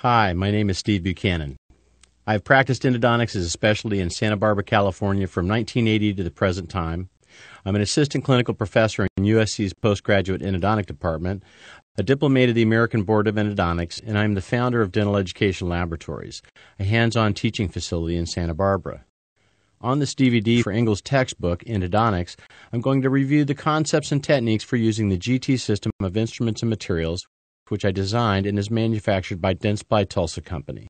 Hi, my name is Steve Buchanan. I have practiced endodontics as a specialty in Santa Barbara, California from 1980 to the present time. I'm an assistant clinical professor in USC's postgraduate endodontic department, a diplomat of the American Board of Endodontics, and I'm the founder of Dental Education Laboratories, a hands-on teaching facility in Santa Barbara. On this DVD for Engel's textbook, Endodontics, I'm going to review the concepts and techniques for using the GT system of instruments and materials, which I designed and is manufactured by Dentsply Tulsa Company.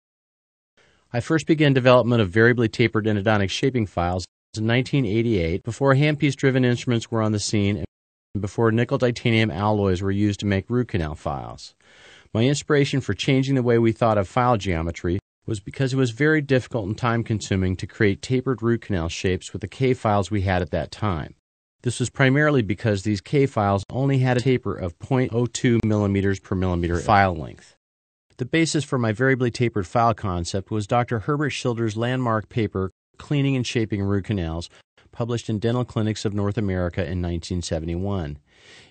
I first began development of variably tapered endodontic shaping files in 1988, before handpiece-driven instruments were on the scene and before nickel titanium alloys were used to make root canal files. My inspiration for changing the way we thought of file geometry was because it was very difficult and time-consuming to create tapered root canal shapes with the K files we had at that time. This was primarily because these K files only had a taper of 0.02 millimeters per millimeter file length. The basis for my variably tapered file concept was Dr. Herbert Schilder's landmark paper, Cleaning and Shaping Root Canals, published in Dental Clinics of North America in 1971.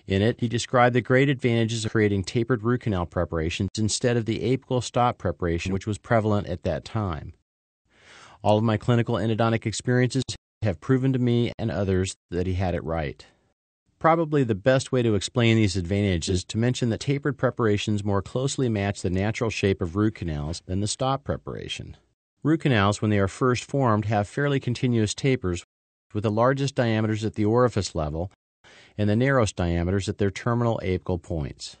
In it, he described the great advantages of creating tapered root canal preparations instead of the apical stop preparation which was prevalent at that time. All of my clinical endodontic experiences have proven to me and others that he had it right. Probably the best way to explain these advantages is to mention that tapered preparations more closely match the natural shape of root canals than the stop preparation. Root canals, when they are first formed, have fairly continuous tapers with the largest diameters at the orifice level and the narrowest diameters at their terminal apical points.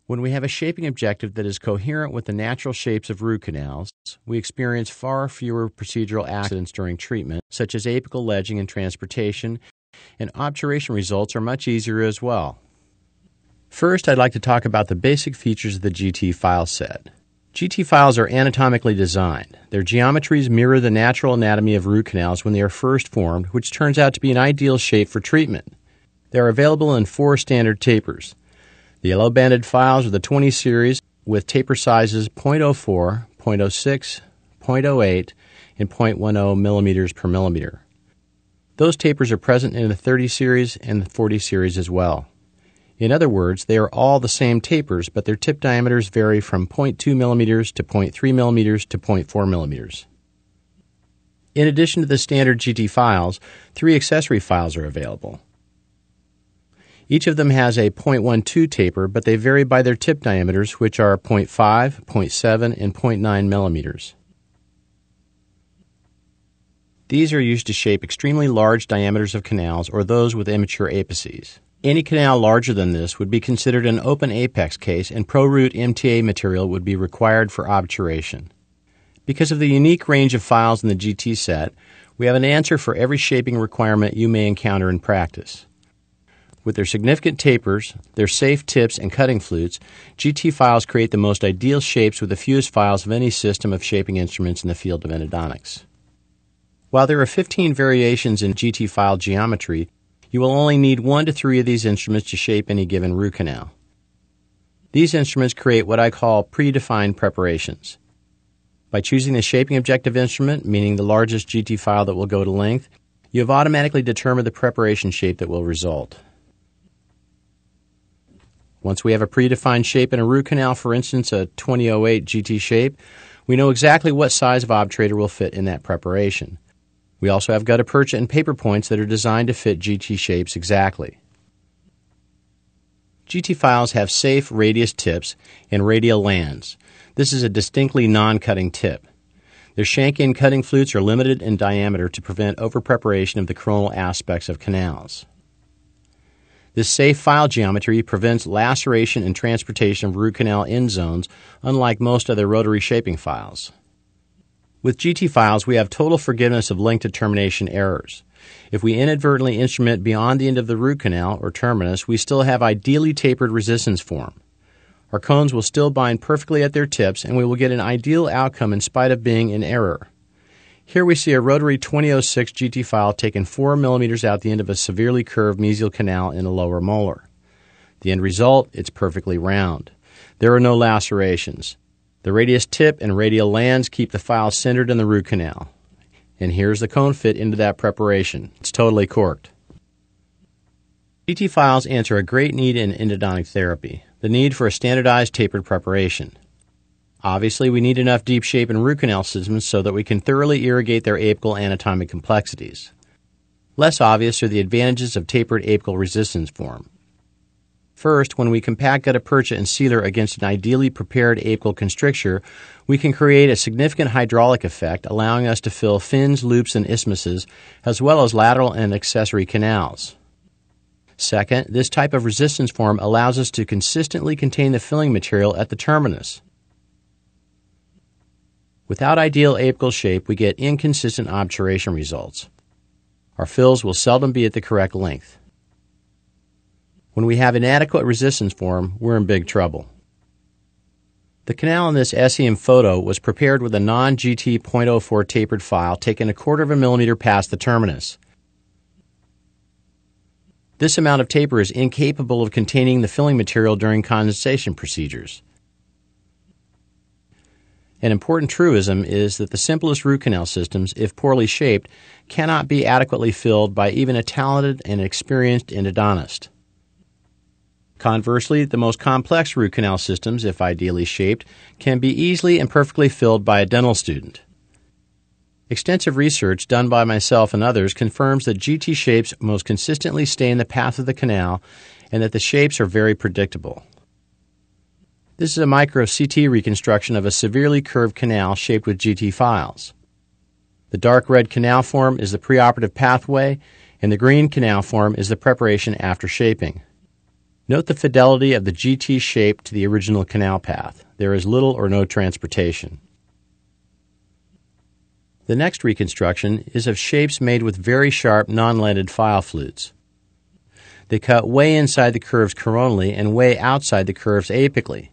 When we have a shaping objective that is coherent with the natural shapes of root canals, we experience far fewer procedural accidents during treatment, such as apical ledging and transportation, and obturation results are much easier as well. First, I'd like to talk about the basic features of the GT file set. GT files are anatomically designed. Their geometries mirror the natural anatomy of root canals when they are first formed, which turns out to be an ideal shape for treatment. They are available in 4 standard tapers. The yellow banded files are the 20 series with taper sizes 0.04, 0.06, 0.08, and 0.10 millimeters per millimeter. Those tapers are present in the 30 series and the 40 series as well. In other words, they are all the same tapers, but their tip diameters vary from 0.2 millimeters to 0.3 millimeters to 0.4 millimeters. In addition to the standard GT files, 3 accessory files are available. Each of them has a 0.12 taper, but they vary by their tip diameters, which are 0.5, 0.7, and 0.9 millimeters. These are used to shape extremely large diameters of canals or those with immature apices. Any canal larger than this would be considered an open apex case, and ProRoot MTA material would be required for obturation. Because of the unique range of files in the GT set, we have an answer for every shaping requirement you may encounter in practice. With their significant tapers, their safe tips, and cutting flutes, GT files create the most ideal shapes with the fewest files of any system of shaping instruments in the field of endodontics. While there are 15 variations in GT file geometry, you will only need 1 to 3 of these instruments to shape any given root canal. These instruments create what I call predefined preparations. By choosing the shaping objective instrument, meaning the largest GT file that will go to length, you have automatically determined the preparation shape that will result. Once we have a predefined shape in a root canal, for instance a 2008 GT shape, we know exactly what size of obturator will fit in that preparation. We also have gutta percha and paper points that are designed to fit GT shapes exactly. GT files have safe radius tips and radial lands. This is a distinctly non-cutting tip. Their shank-in cutting flutes are limited in diameter to prevent overpreparation of the coronal aspects of canals. This safe file geometry prevents laceration and transportation of root canal end zones, unlike most other rotary shaping files. With GT files, we have total forgiveness of length determination errors. If we inadvertently instrument beyond the end of the root canal or terminus, we still have ideally tapered resistance form. Our cones will still bind perfectly at their tips, and we will get an ideal outcome in spite of being in error. Here we see a rotary 2006 GT file taking 4 millimeters out the end of a severely curved mesial canal in a lower molar. The end result, it's perfectly round. There are no lacerations. The radius tip and radial lands keep the file centered in the root canal. And here's the cone fit into that preparation. It's totally corked. GT files answer a great need in endodontic therapy, the need for a standardized tapered preparation. Obviously, we need enough deep shape in root canal systems so that we can thoroughly irrigate their apical anatomic complexities. Less obvious are the advantages of tapered apical resistance form. First, when we compact gutta percha and sealer against an ideally prepared apical constricture, we can create a significant hydraulic effect, allowing us to fill fins, loops, and isthmuses, as well as lateral and accessory canals. Second, this type of resistance form allows us to consistently contain the filling material at the terminus. Without ideal apical shape, we get inconsistent obturation results. Our fills will seldom be at the correct length. When we have inadequate resistance form, we're in big trouble. The canal in this SEM photo was prepared with a non-GT .04 tapered file taken 1/4 millimeter past the terminus. This amount of taper is incapable of containing the filling material during condensation procedures. An important truism is that the simplest root canal systems, if poorly shaped, cannot be adequately filled by even a talented and experienced endodontist. Conversely, the most complex root canal systems, if ideally shaped, can be easily and perfectly filled by a dental student. Extensive research done by myself and others confirms that GT shapes most consistently stay in the path of the canal and that the shapes are very predictable. This is a micro CT reconstruction of a severely curved canal shaped with GT files. The dark red canal form is the preoperative pathway, and the green canal form is the preparation after shaping. Note the fidelity of the GT shape to the original canal path. There is little or no transportation. The next reconstruction is of shapes made with very sharp, non-leaded file flutes. They cut way inside the curves coronally and way outside the curves apically.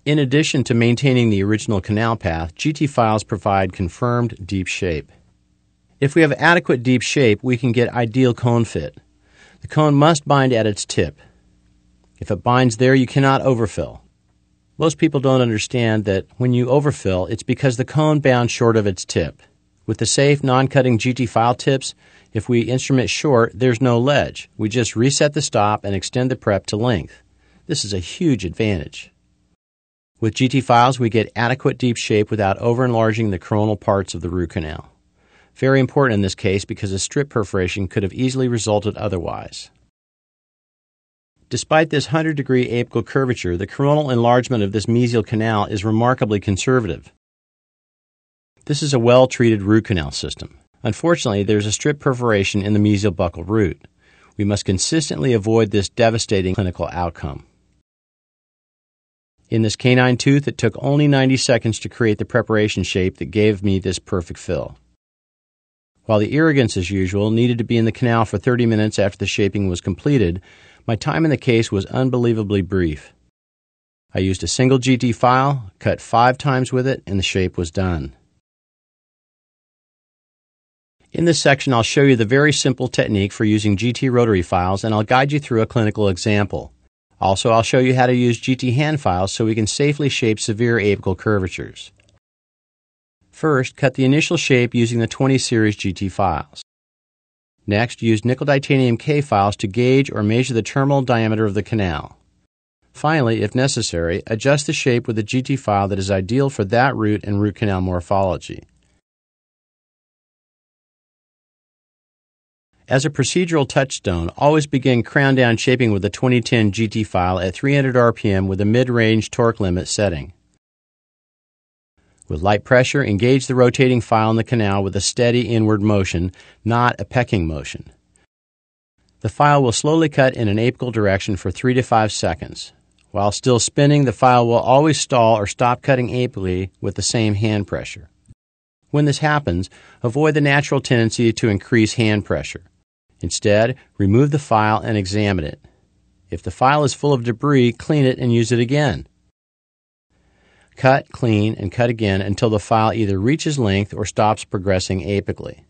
In addition to maintaining the original canal path, GT files provide confirmed deep shape. If we have adequate deep shape, we can get ideal cone fit. The cone must bind at its tip. If it binds there, you cannot overfill. Most people don't understand that when you overfill, it's because the cone bound short of its tip. With the safe, non-cutting GT file tips, if we instrument short, there's no ledge. We just reset the stop and extend the prep to length. This is a huge advantage. With GT files, we get adequate deep shape without over-enlarging the coronal parts of the root canal. Very important in this case because a strip perforation could have easily resulted otherwise. Despite this 100-degree apical curvature, the coronal enlargement of this mesial canal is remarkably conservative. This is a well-treated root canal system. Unfortunately, there is a strip perforation in the mesial buccal root. We must consistently avoid this devastating clinical outcome. In this canine tooth, it took only 90 seconds to create the preparation shape that gave me this perfect fill. While the irrigants, as usual, needed to be in the canal for 30 minutes after the shaping was completed, my time in the case was unbelievably brief. I used a single GT file, cut 5 times with it, and the shape was done. In this section, I'll show you the very simple technique for using GT rotary files, and I'll guide you through a clinical example. Also, I'll show you how to use GT hand files so we can safely shape severe apical curvatures. First, cut the initial shape using the 20 series GT files. Next, use nickel titanium K files to gauge or measure the terminal diameter of the canal. Finally, if necessary, adjust the shape with a GT file that is ideal for that root and root canal morphology. As a procedural touchstone, always begin crown-down shaping with a 2010 GT file at 300 RPM with a mid-range torque limit setting. With light pressure, engage the rotating file in the canal with a steady inward motion, not a pecking motion. The file will slowly cut in an apical direction for 3 to 5 seconds. While still spinning, the file will always stall or stop cutting apically with the same hand pressure. When this happens, avoid the natural tendency to increase hand pressure. Instead, remove the file and examine it. If the file is full of debris, clean it and use it again. Cut, clean, and cut again until the file either reaches length or stops progressing apically.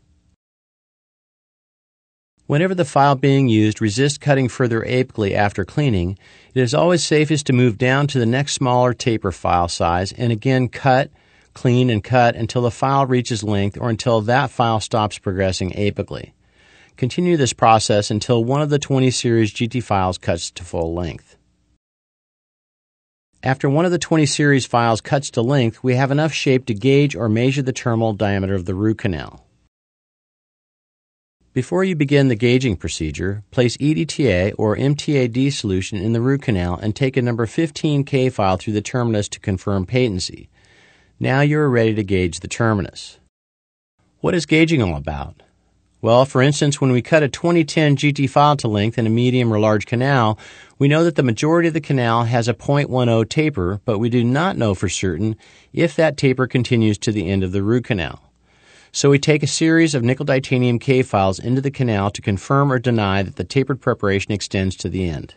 Whenever the file being used resists cutting further apically after cleaning, it is always safest to move down to the next smaller taper file size and again cut, clean, and cut until the file reaches length or until that file stops progressing apically. Continue this process until one of the 20 series GT files cuts to full length. After one of the 20 series files cuts to length, we have enough shape to gauge or measure the terminal diameter of the root canal. Before you begin the gauging procedure, place EDTA or MTAD solution in the root canal and take a number 15K file through the terminus to confirm patency. Now you are ready to gauge the terminus. What is gauging all about? Well, for instance, when we cut a 2010 GT file to length in a medium or large canal, we know that the majority of the canal has a .10 taper, but we do not know for certain if that taper continues to the end of the root canal. So we take a series of nickel titanium K files into the canal to confirm or deny that the tapered preparation extends to the end.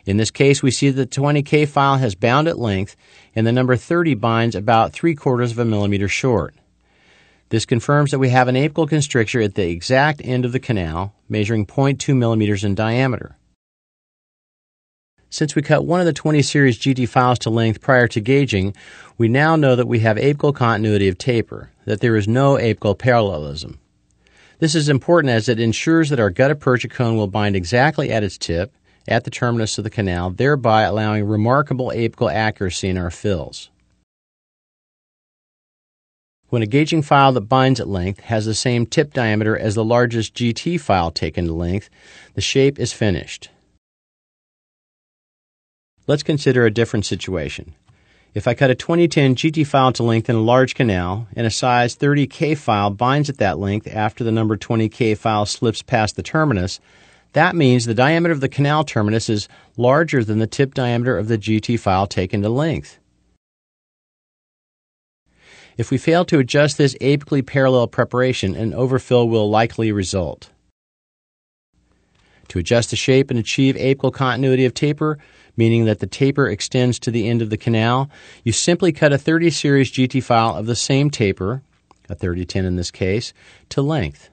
In this case, we see that the 20K file has bound at length and the number 30 binds about 3/4 of a millimeter short. This confirms that we have an apical constrictor at the exact end of the canal, measuring 0.2 millimeters in diameter. Since we cut one of the 20 series GT files to length prior to gauging, we now know that we have apical continuity of taper, that there is no apical parallelism. This is important as it ensures that our gutta-percha cone will bind exactly at its tip, at the terminus of the canal, thereby allowing remarkable apical accuracy in our fills. When a gauging file that binds at length has the same tip diameter as the largest GT file taken to length, the shape is finished. Let's consider a different situation. If I cut a 2010 GT file to length in a large canal and a size 30K file binds at that length after the number 20K file slips past the terminus, that means the diameter of the canal terminus is larger than the tip diameter of the GT file taken to length. If we fail to adjust this apically parallel preparation, an overfill will likely result. To adjust the shape and achieve apical continuity of taper, meaning that the taper extends to the end of the canal, you simply cut a 30 series GT file of the same taper, a 3010 in this case, to length.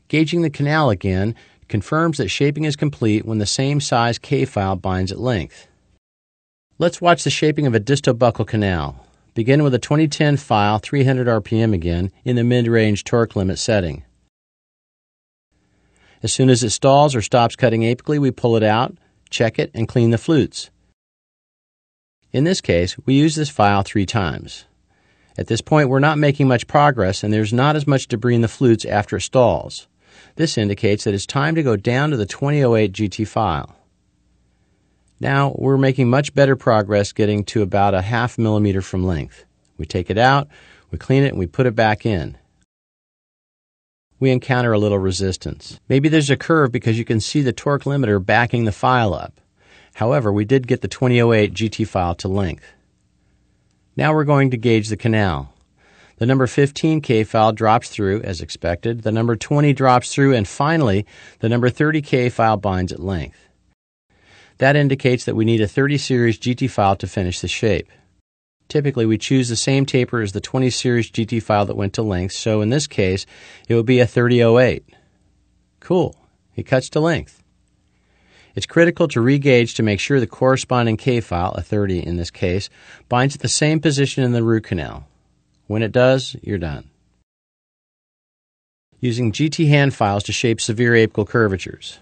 Gauging the canal again confirms that shaping is complete when the same size K file binds at length. Let's watch the shaping of a distal buccal canal. Begin with a 2010 file, 300 RPM again, in the mid-range torque limit setting. As soon as it stalls or stops cutting apically, we pull it out, check it, and clean the flutes. In this case, we use this file 3 times. At this point, we're not making much progress, and there's not as much debris in the flutes after it stalls. This indicates that it's time to go down to the 2008 GT file. Now, we're making much better progress getting to about a ½ millimeter from length. We take it out, we clean it, and we put it back in. We encounter a little resistance. Maybe there's a curve because you can see the torque limiter backing the file up. However, we did get the 2008 GT file to length. Now we're going to gauge the canal. The number 15K file drops through, as expected, the number 20 drops through, and finally, the number 30K file binds at length. That indicates that we need a 30 series GT file to finish the shape. Typically, we choose the same taper as the 20 series GT file that went to length, so in this case, it would be a 3008. Cool. It cuts to length. It's critical to re-gauge to make sure the corresponding K file, a 30 in this case, binds at the same position in the root canal. When it does, you're done. Using GT hand files to shape severe apical curvatures.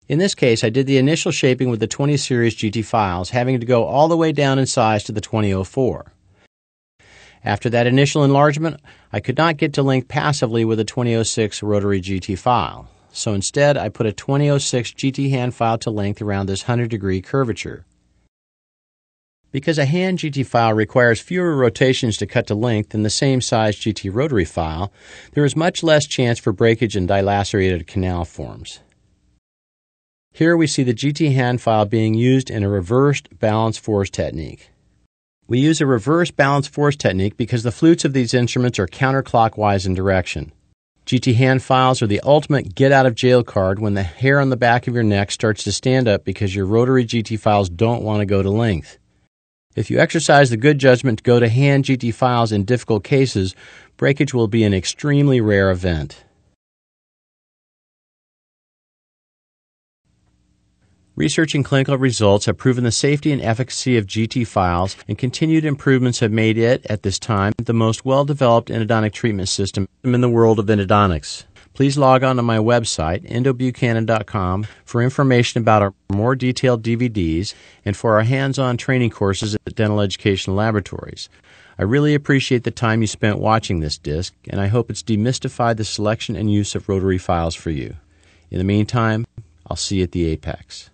In this case, I did the initial shaping with the 20 series GT files, having to go all the way down in size to the 2004. After that initial enlargement, I could not get to length passively with a 2006 rotary GT file. So instead, I put a 2006 GT hand file to length around this 100-degree curvature. Because a hand GT file requires fewer rotations to cut to length than the same size GT rotary file, there is much less chance for breakage and dilacerated canal forms. Here we see the GT hand file being used in a reversed balance force technique. We use a reverse balance force technique because the flutes of these instruments are counterclockwise in direction. GT hand files are the ultimate get-out-of-jail card when the hair on the back of your neck starts to stand up because your rotary GT files don't want to go to length. If you exercise the good judgment to go to hand GT files in difficult cases, breakage will be an extremely rare event. Research and clinical results have proven the safety and efficacy of GT files, and continued improvements have made it, at this time, the most well-developed endodontic treatment system in the world of endodontics. Please log on to my website, endobuchanan.com, for information about our more detailed DVDs and for our hands-on training courses at Dental Education Laboratories. I really appreciate the time you spent watching this disc, and I hope it's demystified the selection and use of rotary files for you. In the meantime, I'll see you at the Apex.